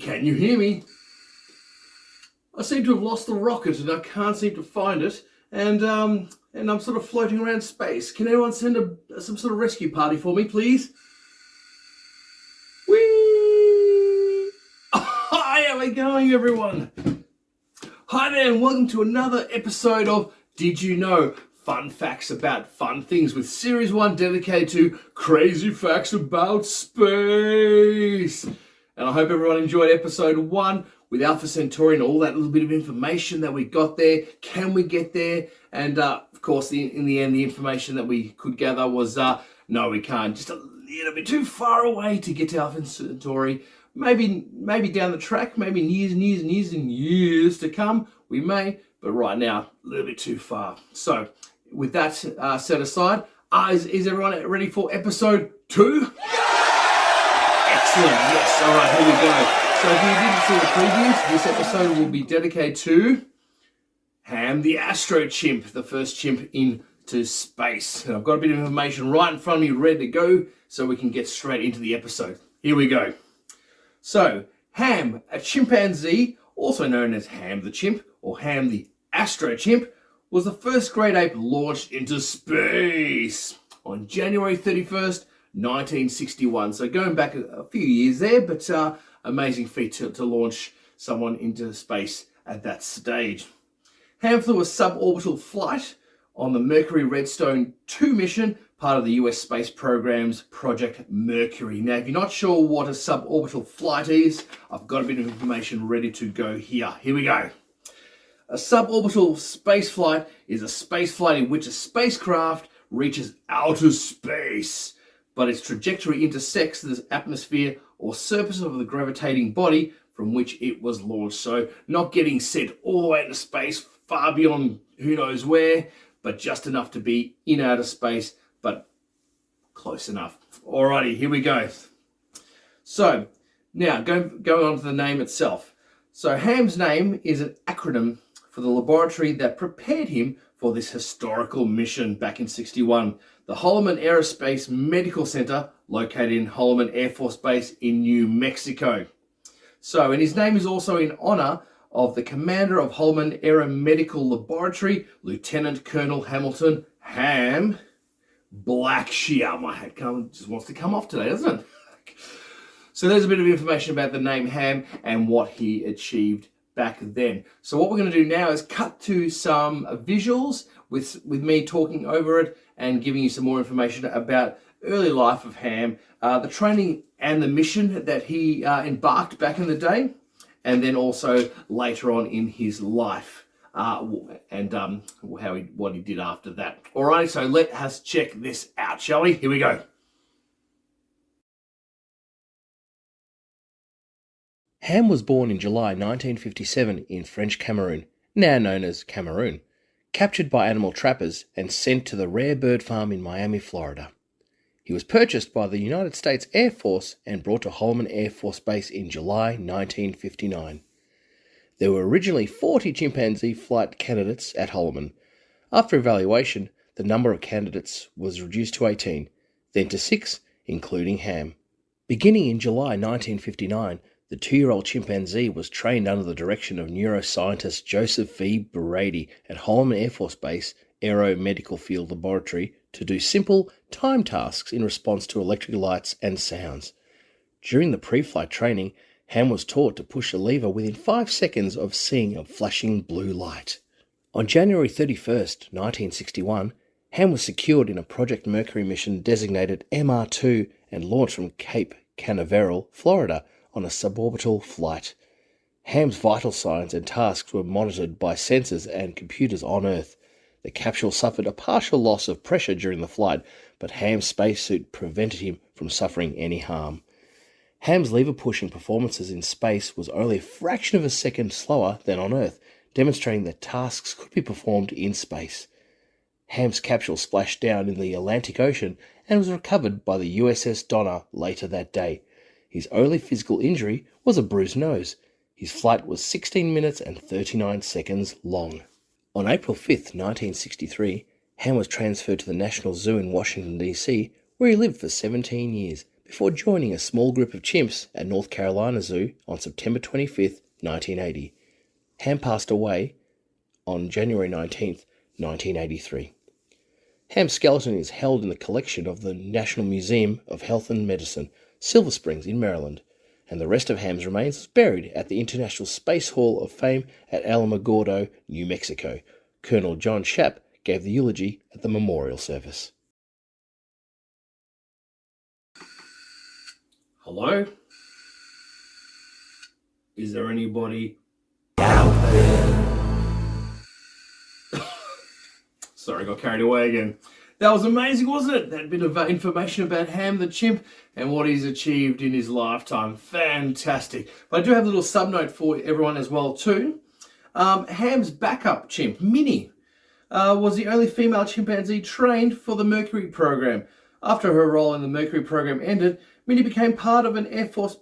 Can you hear me? I seem to have lost the rocket and I can't seem to find it, and I'm sort of floating around space. Can anyone send some sort of rescue party for me, please? Whee! How are we going, everyone? Hi there, and welcome to another episode of Did You Know? Fun facts about fun things, with Series 1 dedicated to crazy facts about space. And I hope everyone enjoyed episode 1 with Alpha Centauri and all that little bit of information that we got there. Can we get there? And of course, in the end, the information that we could gather was, no, we can't. Just a little bit too far away to get to Alpha Centauri. Maybe down the track, maybe years and years to come, we may. But right now, a little bit too far. So with that set aside, is everyone ready for episode 2? Excellent, yes. All right, here we go. So if you didn't see the previews, this episode will be dedicated to Ham the Astro Chimp, the first chimp into space. And I've got a bit of information right in front of me ready to go so we can get straight into the episode. Here we go. So, Ham, a chimpanzee, also known as Ham the Chimp or Ham the Astro Chimp, was the first great ape launched into space on January 31st, 1961. So going back a few years there, but amazing feat to launch someone into space at that stage. Ham flew a suborbital flight on the Mercury Redstone 2 mission, part of the US space program's Project Mercury. Now, if you're not sure what a suborbital flight is, I've got a bit of information ready to go here. Here we go. A suborbital space flight is a space flight in which a spacecraft reaches outer space, but its trajectory intersects the atmosphere or surface of the gravitating body from which it was launched. So not getting sent all the way into space, far beyond who knows where, but just enough to be in outer space, but close enough. Alrighty, here we go. So now going on to the name itself. So Ham's name is an acronym for the laboratory that prepared him for this historical mission back in '61. The Holloman Aerospace Medical Center, located in Holloman Air Force Base in New Mexico. So, and his name is also in honor of the commander of Holloman Aeromedical Laboratory, Lieutenant Colonel Hamilton Ham Blackshear. My head just wants to come off today, doesn't it? So there's a bit of information about the name Ham and what he achieved back then. So what we're going to do now is cut to some visuals with me talking over it and giving you some more information about early life of Ham, the training and the mission that he embarked back in the day, and then also later on in his life and what he did after that. Alright, so let us check this out, shall we? Here we go. Ham was born in July 1957 in French Cameroon, now known as Cameroon, captured by animal trappers and sent to the Rare Bird Farm in Miami, Florida. He was purchased by the United States Air Force and brought to Holloman Air Force Base in July 1959. There were originally 40 chimpanzee flight candidates at Holloman. After evaluation, the number of candidates was reduced to 18, then to 6, including Ham. Beginning in July 1959, the 2-year-old chimpanzee was trained under the direction of neuroscientist Joseph V. Brady at Holloman Air Force Base Aero Medical Field Laboratory to do simple, time tasks in response to electric lights and sounds. During the pre-flight training, Ham was taught to push a lever within 5 seconds of seeing a flashing blue light. On January 31st, 1961, Ham was secured in a Project Mercury mission designated MR2 and launched from Cape Canaveral, Florida, on a suborbital flight. Ham's vital signs and tasks were monitored by sensors and computers on Earth. The capsule suffered a partial loss of pressure during the flight, but Ham's spacesuit prevented him from suffering any harm. Ham's lever-pushing performances in space was only a fraction of a second slower than on Earth, demonstrating that tasks could be performed in space. Ham's capsule splashed down in the Atlantic Ocean and was recovered by the USS Donner later that day. His only physical injury was a bruised nose. His flight was 16 minutes and 39 seconds long. On April 5th, 1963, Ham was transferred to the National Zoo in Washington, D.C., where he lived for 17 years, before joining a small group of chimps at North Carolina Zoo on September 25th, 1980. Ham passed away on January 19th, 1983. Ham's skeleton is held in the collection of the National Museum of Health and Medicine, Silver Springs in Maryland, and the rest of Ham's remains is buried at the International Space Hall of Fame at Alamogordo, New Mexico. Colonel John Chimp gave the eulogy at the memorial service. Hello? Is there anybody out there? Sorry, got carried away again. That was amazing, wasn't it? That bit of information about Ham the chimp and what he's achieved in his lifetime. Fantastic. But I do have a little subnote for everyone as well too. Ham's backup chimp, Minnie, was the only female chimpanzee trained for the Mercury program. After her role in the Mercury program ended, Minnie became part of an Air Force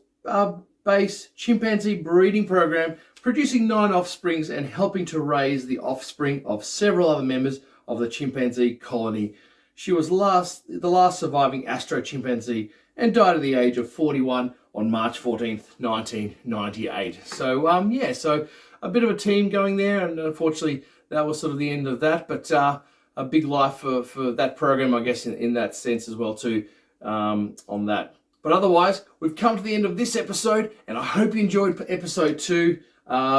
base chimpanzee breeding program, producing 9 offsprings and helping to raise the offspring of several other members of the chimpanzee colony. She was the last surviving Astro chimpanzee and died at the age of 41 on March 14th, 1998. So, so a bit of a team going there, and unfortunately that was sort of the end of that, but a big life for that program, I guess, in that sense as well too, on that. But otherwise, we've come to the end of this episode, and I hope you enjoyed episode 2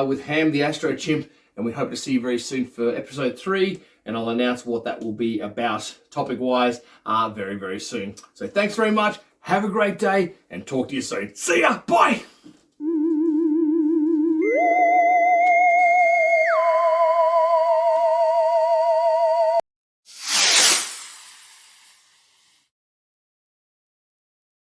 with Ham the Astro chimp, and we hope to see you very soon for episode 3, and I'll announce what that will be about topic-wise very, very soon. So thanks very much, have a great day, and talk to you soon. See ya, bye!